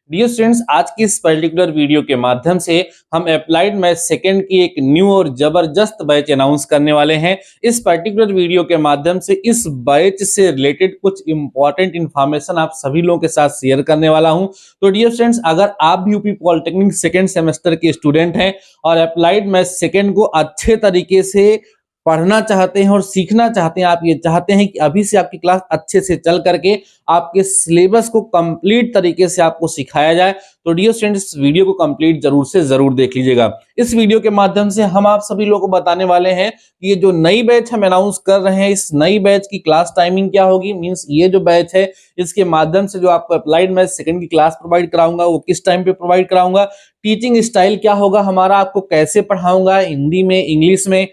Dear students, आज की इस पर्टिकुलर वीडियो के माध्यम से हम अप्लाइड मैथ सेकंड की एक न्यू और जबरदस्त बैच अनाउंस करने वाले हैं। इस पर्टिकुलर वीडियो के माध्यम से इस बैच से रिलेटेड कुछ इंपॉर्टेंट इंफॉर्मेशन आप सभी लोगों के साथ शेयर करने वाला हूं। तो डियर स्टूडेंट्स, अगर आप भी यूपी पॉलिटेक्निक सेकंड सेमेस्टर के स्टूडेंट हैं और अप्लाइड मैथ सेकंड को अच्छे तरीके से पढ़ना चाहते हैं और सीखना चाहते हैं, आप ये चाहते हैं कि अभी से आपकी क्लास अच्छे से चल करके आपके सिलेबस को कंप्लीट तरीके से आपको सिखाया जाए, तो डियर स्टूडेंट्स इस वीडियो को कंप्लीट जरूर से जरूर देख लीजिएगा। इस वीडियो के माध्यम से हम आप सभी लोगों को बताने वाले हैं कि ये जो नई बैच हम अनाउंस कर रहे हैं, इस नई बैच की क्लास टाइमिंग क्या होगी। मींस ये जो बैच है इसके माध्यम से जो आपको अप्लाइड मैथ सेकंड की क्लास प्रोवाइड कराऊंगा वो किस टाइम पे प्रोवाइड कराऊंगा, टीचिंग स्टाइल क्या होगा हमारा, आपको कैसे पढ़ाऊंगा, हिंदी में, इंग्लिश में,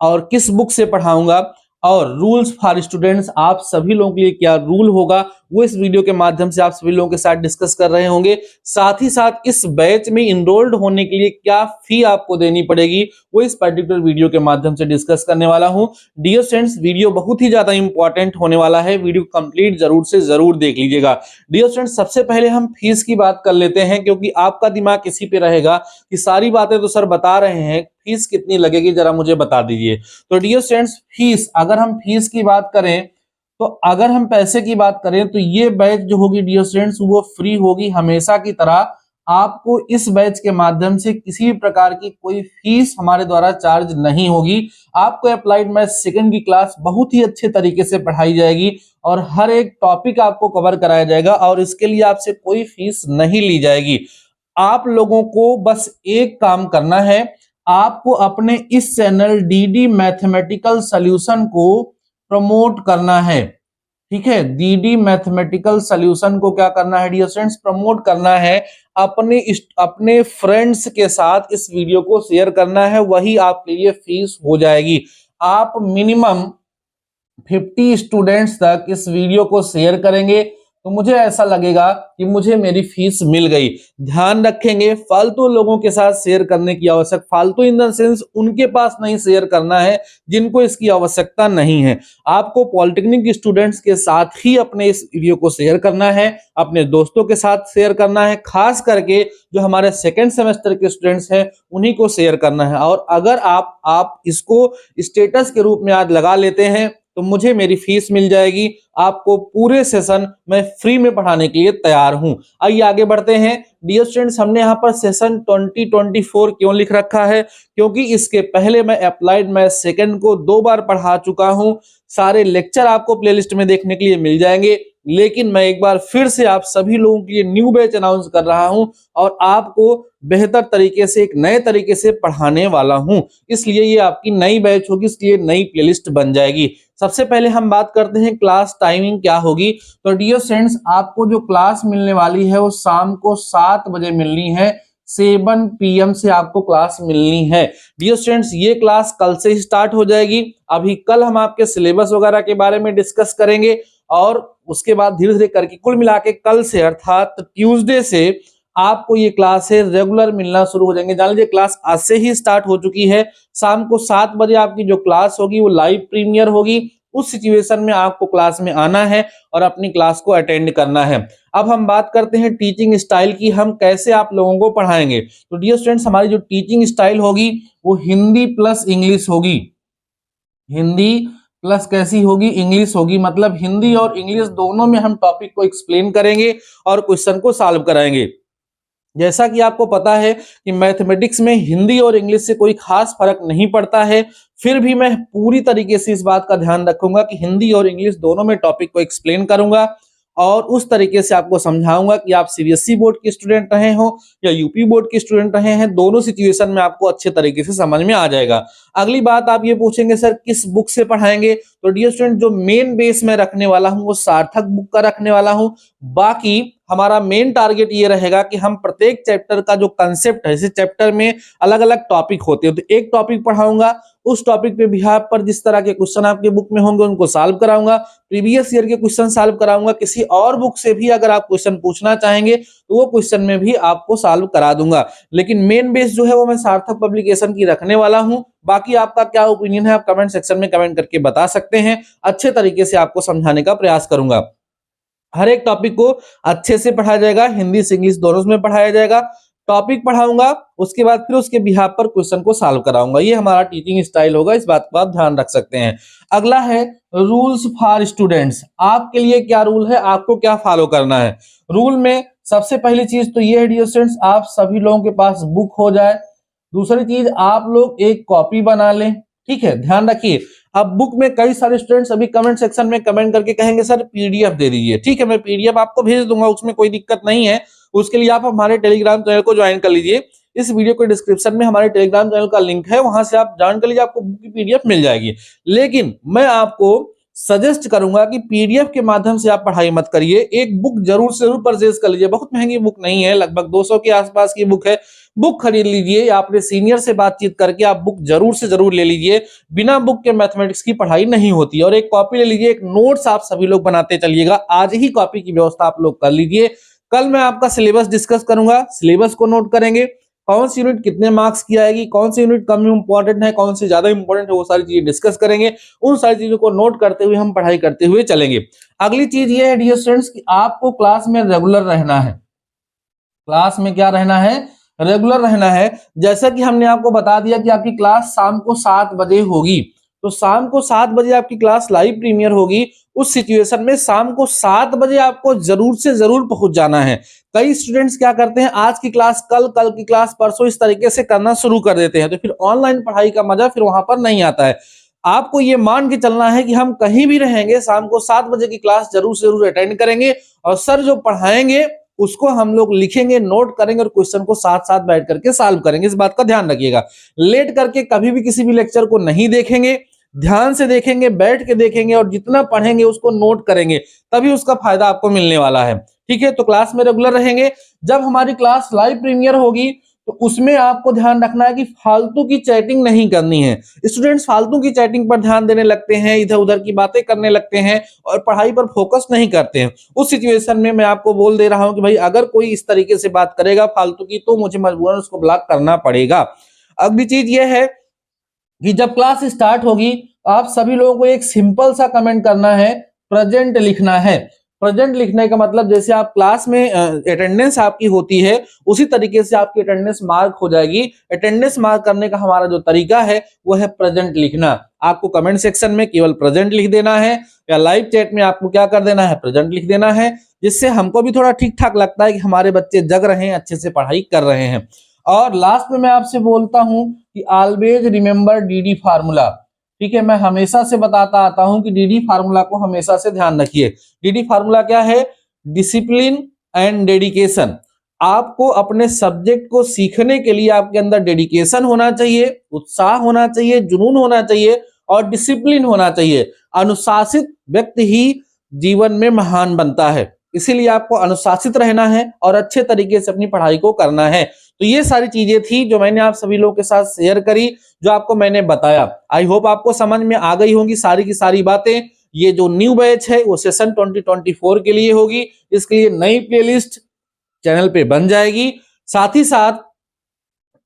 और किस बुक से पढ़ाऊंगा, और रूल्स फॉर स्टूडेंट्स आप सभी लोगों के लिए क्या रूल होगा वो इस वीडियो के माध्यम से आप सभी लोगों के साथ डिस्कस कर रहे होंगे। साथ ही साथ इस बैच में इनरोल्ड होने के लिए क्या फी आपको देनी पड़ेगी वो इस पर्टिकुलर वीडियो के माध्यम से डिस्कस करने वाला हूं। डियर स्टूडेंट्स, वीडियो बहुत ही ज्यादा इंपॉर्टेंट होने वाला है, वीडियो कंप्लीट जरूर से जरूर देख लीजिएगा। डियर स्टूडेंट्स, सबसे पहले हम फीस की बात कर लेते हैं, क्योंकि आपका दिमाग इसी पे रहेगा कि सारी बातें तो सर बता रहे हैं, फीस कितनी लगेगी जरा मुझे बता दीजिए। तो डियर स्टूडेंट्स, फीस, अगर हम फीस की बात करें तो अगर हम पैसे की बात करें तो ये बैच जो होगी डियर स्टूडेंट्स वो फ्री होगी हमेशा की तरह। आपको इस बैच के माध्यम से किसी भी प्रकार की कोई फीस हमारे द्वारा चार्ज नहीं होगी। आपको अप्लाइड मैथ सेकंड की क्लास बहुत ही अच्छे तरीके से पढ़ाई जाएगी और हर एक टॉपिक आपको कवर कराया जाएगा और इसके लिए आपसे कोई फीस नहीं ली जाएगी। आप लोगों को बस एक काम करना है, आपको अपने इस चैनल डीडी मैथमेटिकल सॉल्यूशन को प्रमोट करना है। ठीक है, डीडी मैथमेटिकल सॉल्यूशन को क्या करना है डियर स्टूडेंट्स, प्रमोट करना है। अपने फ्रेंड्स के साथ इस वीडियो को शेयर करना है, वही आपके लिए फीस हो जाएगी। आप मिनिमम 50 स्टूडेंट्स तक इस वीडियो को शेयर करेंगे तो मुझे ऐसा लगेगा कि मुझे मेरी फीस मिल गई। ध्यान रखेंगे, फालतू लोगों के साथ शेयर करने की आवश्यकता, फालतू इन द सेंस उनके पास नहीं शेयर करना है जिनको इसकी आवश्यकता नहीं है। आपको पॉलिटेक्निक स्टूडेंट्स के साथ ही अपने इस वीडियो को शेयर करना है, अपने दोस्तों के साथ शेयर करना है, खास करके जो हमारे सेकेंड सेमेस्टर के स्टूडेंट्स हैं उन्हीं को शेयर करना है। और अगर आप इसको स्टेटस के रूप में आज लगा लेते हैं तो मुझे मेरी फीस मिल जाएगी। आपको पूरे सेशन मैं फ्री में पढ़ाने के लिए तैयार हूं। आइए आगे बढ़ते हैं। डियर स्टूडेंट्स, हमने यहाँ पर सेशन 2024 क्यों लिख रखा है, क्योंकि इसके पहले मैं अप्लाइड मैथ सेकंड को 2 बार पढ़ा चुका हूं। सारे लेक्चर आपको प्लेलिस्ट में देखने के लिए मिल जाएंगे, लेकिन मैं एक बार फिर से आप सभी लोगों के लिए न्यू बैच अनाउंस कर रहा हूं और आपको बेहतर तरीके से, एक नए तरीके से पढ़ाने वाला हूं। इसलिए ये आपकी नई बैच होगी, इसलिए नई प्लेलिस्ट बन जाएगी। सबसे पहले हम बात करते हैं क्लास टाइमिंग क्या होगी। तो डियर फ्रेंड्स, आपको जो क्लास मिलने वाली है वो शाम को 7 बजे मिलनी है। 7 PM से आपको क्लास मिलनी है। डियर स्टूडेंट्स, ये क्लास कल से ही स्टार्ट हो जाएगी। अभी कल हम आपके सिलेबस वगैरह के बारे में डिस्कस करेंगे और उसके बाद धीरे धीरे करके कुल मिला के कल से अर्थात ट्यूसडे से आपको ये क्लास है रेगुलर मिलना शुरू हो जाएंगे। जान लीजिए क्लास आज से ही स्टार्ट हो चुकी है। शाम को 7 बजे आपकी जो क्लास होगी वो लाइव प्रीमियर होगी। उस सिचुएशन में आपको क्लास में आना है और अपनी क्लास को अटेंड करना है। अब हम बात करते हैं टीचिंग स्टाइल की, हम कैसे आप लोगों को पढ़ाएंगे। तो डियर स्टूडेंट्स, हमारी जो टीचिंग स्टाइल होगी वो हिंदी प्लस इंग्लिश होगी। हिंदी प्लस कैसी होगी, इंग्लिश होगी। मतलब हिंदी और इंग्लिश दोनों में हम टॉपिक को एक्सप्लेन करेंगे और क्वेश्चन को सॉल्व कराएंगे। जैसा कि आपको पता है कि मैथमेटिक्स में हिंदी और इंग्लिश से कोई खास फर्क नहीं पड़ता है, फिर भी मैं पूरी तरीके से इस बात का ध्यान रखूंगा कि हिंदी और इंग्लिश दोनों में टॉपिक को एक्सप्लेन करूंगा और उस तरीके से आपको समझाऊंगा कि आप सीबीएसई बोर्ड के स्टूडेंट रहे हो या यूपी बोर्ड के स्टूडेंट रहे हैं, दोनों सिचुएशन में आपको अच्छे तरीके से समझ में आ जाएगा। अगली बात आप ये पूछेंगे सर किस बुक से पढ़ाएंगे। तो डियर स्टूडेंट, जो मेन बेस में रखने वाला हूं वो सार्थक बुक का रखने वाला हूं। बाकी हमारा मेन टारगेट ये रहेगा कि हम प्रत्येक चैप्टर का जो कंसेप्ट है, जैसे चैप्टर में अलग अलग टॉपिक होते हैं, तो एक टॉपिक पढ़ाऊंगा, उस टॉपिक पे बिहार पर जिस तरह के क्वेश्चन आपके बुक में होंगे उनको सॉल्व कराऊंगा, प्रीवियस ईयर के क्वेश्चन सॉल्व कराऊंगा। किसी और बुक से भी अगर आप क्वेश्चन पूछना चाहेंगे तो वो क्वेश्चन में भी आपको सॉल्व करा दूंगा। लेकिन मेन बेस जो है वो मैं सार्थक पब्लिकेशन की रखने वाला हूं। बाकी आपका क्या ओपिनियन है आप कमेंट सेक्शन में कमेंट करके बता सकते हैं। अच्छे तरीके से आपको समझाने का प्रयास करूंगा। हर एक टॉपिक को अच्छे से पढ़ाया जाएगा, हिंदी से इंग्लिश दोनों में पढ़ाया जाएगा। टॉपिक पढ़ाऊंगा, उसके बाद फिर उसके बिहाफ पर क्वेश्चन को सॉल्व कराऊंगा। ये हमारा टीचिंग स्टाइल होगा, इस बात को आप ध्यान रख सकते हैं। अगला है रूल्स फॉर स्टूडेंट्स। आपके लिए क्या रूल है, आपको क्या फॉलो करना है। रूल में सबसे पहली चीज तो ये है डियर स्टूडेंट्स, आप सभी लोगों के पास बुक हो जाए। दूसरी चीज, आप लोग एक कॉपी बना लें, ठीक है, ध्यान रखिए। अब बुक में कई सारे स्टूडेंट्स अभी कमेंट सेक्शन में कमेंट करके कहेंगे सर पीडीएफ दे दीजिए। ठीक है, मैं पीडीएफ आपको भेज दूंगा, उसमें कोई दिक्कत नहीं है। उसके लिए आप हमारे टेलीग्राम चैनल को ज्वाइन कर लीजिए। इस वीडियो के डिस्क्रिप्शन में हमारे टेलीग्राम चैनल का लिंक है, वहां से आप ज्वाइन कर लीजिए, आपको बुक की पीडीएफ मिल जाएगी। लेकिन मैं आपको सजेस्ट करूंगा कि पीडीएफ के माध्यम से आप पढ़ाई मत करिए, एक बुक जरूर से जरूर परचेज कर लीजिए। बहुत महंगी बुक नहीं है, लगभग 200 के आसपास की बुक है। बुक खरीद लीजिए या अपने सीनियर से बातचीत करके आप बुक जरूर से जरूर ले लीजिए। बिना बुक के मैथमेटिक्स की पढ़ाई नहीं होती। और एक कॉपी ले लीजिए, एक नोट्स आप सभी लोग बनाते चलिएगा। आज ही कॉपी की व्यवस्था आप लोग कर लीजिए। कल मैं आपका सिलेबस डिस्कस करूंगा, सिलेबस को नोट करेंगे, कौन सी यूनिट कितने मार्क्स की आएगी, कौन सी यूनिट कम इंपॉर्टेंट है, कौन सी ज्यादा इंपॉर्टेंट है, वो सारी चीजें डिस्कस करेंगे। उन सारी चीजों को नोट करते हुए हम पढ़ाई करते हुए चलेंगे। अगली चीज ये है डियर स्टूडेंट्स कि आपको क्लास में रेगुलर रहना है। क्लास में क्या रहना है, रेगुलर रहना है। जैसा कि हमने आपको बता दिया कि आपकी क्लास शाम को 7 बजे होगी, तो शाम को 7 बजे आपकी क्लास लाइव प्रीमियर होगी। उस सिचुएशन में शाम को 7 बजे आपको जरूर से जरूर पहुंच जाना है। कई स्टूडेंट्स क्या करते हैं, आज की क्लास कल, कल की क्लास परसों, इस तरीके से करना शुरू कर देते हैं, तो फिर ऑनलाइन पढ़ाई का मजा फिर वहां पर नहीं आता है। आपको ये मान के चलना है कि हम कहीं भी रहेंगे, शाम को 7 बजे की क्लास जरूर से जरूर अटेंड करेंगे और सर जो पढ़ाएंगे उसको हम लोग लिखेंगे, नोट करेंगे और क्वेश्चन को साथ साथ बैठ करके सॉल्व करेंगे। इस बात का ध्यान रखिएगा। लेट करके कभी भी किसी भी लेक्चर को नहीं देखेंगे, ध्यान से देखेंगे, बैठ के देखेंगे और जितना पढ़ेंगे उसको नोट करेंगे, तभी उसका फायदा आपको मिलने वाला है। ठीक है, तो क्लास में रेगुलर रहेंगे। जब हमारी क्लास लाइव प्रीमियर होगी तो उसमें आपको ध्यान रखना है कि फालतू की चैटिंग नहीं करनी है। स्टूडेंट्स फालतू की चैटिंग पर ध्यान देने लगते हैं, इधर उधर की बातें करने लगते हैं और पढ़ाई पर फोकस नहीं करते हैं। उस सिचुएशन में मैं आपको बोल दे रहा हूं कि भाई अगर कोई इस तरीके से बात करेगा फालतू की, तो मुझे मजबूरन उसको ब्लॉक करना पड़ेगा। अगली चीज यह है कि जब क्लास स्टार्ट होगी आप सभी लोगों को एक सिंपल सा कमेंट करना है, प्रेजेंट लिखना है। प्रेजेंट लिखने का मतलब जैसे आप क्लास में अटेंडेंस आपकी होती है, उसी तरीके से आपकी अटेंडेंस मार्क हो जाएगी। अटेंडेंस मार्क करने का हमारा जो तरीका है वो है प्रेजेंट लिखना। आपको कमेंट सेक्शन में केवल प्रेजेंट लिख देना है या लाइव चैट में आपको क्या कर देना है, प्रेजेंट लिख देना है, जिससे हमको भी थोड़ा ठीक ठाक लगता है कि हमारे बच्चे जग रहे हैं, अच्छे से पढ़ाई कर रहे हैं। और लास्ट में मैं आपसे बोलता हूं कि ऑलवेज रिमेंबर डीडी फार्मूला। ठीक है, मैं हमेशा से बताता आता हूं कि डीडी फार्मूला को हमेशा से ध्यान रखिए। डीडी फार्मूला क्या है, डिसिप्लिन एंड डेडिकेशन। आपको अपने सब्जेक्ट को सीखने के लिए आपके अंदर डेडिकेशन होना चाहिए, उत्साह होना चाहिए, जुनून होना चाहिए और डिसिप्लिन होना चाहिए। अनुशासित व्यक्ति ही जीवन में महान बनता है, इसीलिए आपको अनुशासित रहना है और अच्छे तरीके से अपनी पढ़ाई को करना है। तो ये सारी चीजें थी जो मैंने आप सभी लोगों के साथ शेयर करी, जो आपको मैंने बताया। आई होप आपको समझ में आ गई होंगी सारी की सारी बातें। ये जो न्यू बैच है वो सेशन 2024 के लिए होगी। इसके लिए नई प्लेलिस्ट चैनल पे बन जाएगी। साथ ही साथ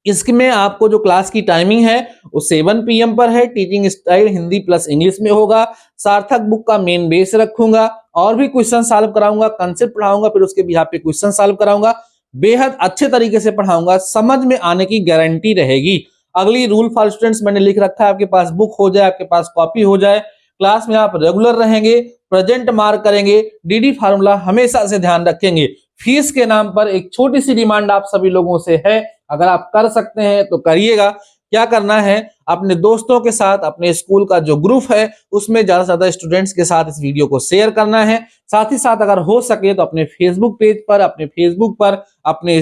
इसमें आपको जो क्लास की टाइमिंग है वो 7 PM पर है। Teaching style Hindi plus English में होगा। सार्थक बुक का मेन बेस रखूंगा और भी क्वेश्चन सॉल्व कराऊंगा, कंसेप्ट पढ़ाऊंगा, फिर उसके बिहाफ पे क्वेश्चन सॉल्व कराऊंगा। बेहद अच्छे तरीके से पढ़ाऊंगा, समझ में आने की गारंटी रहेगी। अगली रूल फॉर स्टूडेंट्स मैंने लिख रखा है, आपके पास बुक हो जाए, आपके पास कॉपी हो जाए, क्लास में आप रेगुलर रहेंगे, प्रेजेंट मार्क करेंगे, डीडी फार्मूला हमेशा से ध्यान रखेंगे। फीस के नाम पर एक छोटी सी डिमांड आप सभी लोगों से है, अगर आप कर सकते हैं तो करिएगा। क्या करना है, अपने दोस्तों के साथ अपने स्कूल का जो ग्रुप है उसमें ज्यादा से ज्यादा स्टूडेंट्स के साथ इस वीडियो को शेयर करना है। साथ ही साथ अगर हो सके तो अपने फेसबुक पेज पर, अपने फेसबुक पर, अपने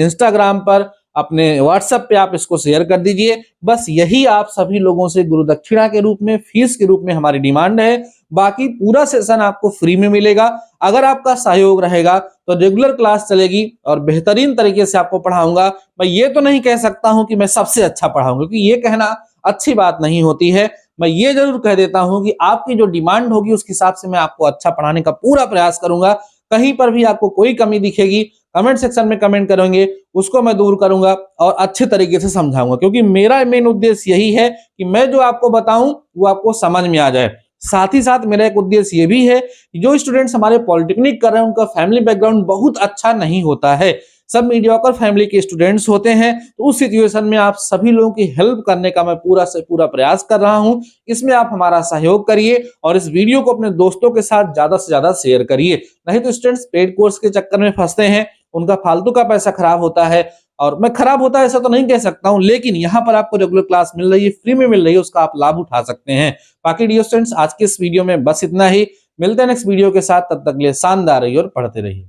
इंस्टाग्राम पर, अपने व्हाट्सएप पे आप इसको शेयर कर दीजिए। बस यही आप सभी लोगों से गुरु दक्षिणा के रूप में, फीस के रूप में हमारी डिमांड है। बाकी पूरा सेशन आपको फ्री में मिलेगा। अगर आपका सहयोग रहेगा तो रेगुलर क्लास चलेगी और बेहतरीन तरीके से आपको पढ़ाऊंगा। मैं ये तो नहीं कह सकता हूं कि मैं सबसे अच्छा पढ़ाऊंगा, क्योंकि ये कहना अच्छी बात नहीं होती है। मैं ये जरूर कह देता हूं कि आपकी जो डिमांड होगी उसके हिसाब से मैं आपको अच्छा पढ़ाने का पूरा प्रयास करूंगा। कहीं पर भी आपको कोई कमी दिखेगी कमेंट सेक्शन में कमेंट करेंगे, उसको मैं दूर करूंगा और अच्छे तरीके से समझाऊंगा, क्योंकि मेरा मेन उद्देश्य यही है कि मैं जो आपको बताऊं वो आपको समझ में आ जाए। साथ ही साथ मेरा एक उद्देश्य ये भी है कि जो स्टूडेंट्स हमारे पॉलिटेक्निक कर रहे हैं उनका फैमिली बैकग्राउंड बहुत अच्छा नहीं होता है, सब मीडियोकर फैमिली के स्टूडेंट्स होते हैं, तो उस सिचुएशन में आप सभी लोगों की हेल्प करने का मैं पूरा से पूरा प्रयास कर रहा हूं। इसमें आप हमारा सहयोग करिए और इस वीडियो को अपने दोस्तों के साथ ज्यादा से ज्यादा शेयर करिए। नहीं तो स्टूडेंट्स पेड कोर्स के चक्कर में फंसते हैं, उनका फालतू का पैसा खराब होता है। और मैं खराब होता है ऐसा तो नहीं कह सकता हूं, लेकिन यहाँ पर आपको रेगुलर क्लास मिल रही है, फ्री में मिल रही है, उसका आप लाभ उठा सकते हैं। बाकी डियर स्टूडेंट्स आज के इस वीडियो में बस इतना ही। मिलते हैं नेक्स्ट वीडियो के साथ, तब तक के लिए शानदार रहिए और पढ़ते रहिए।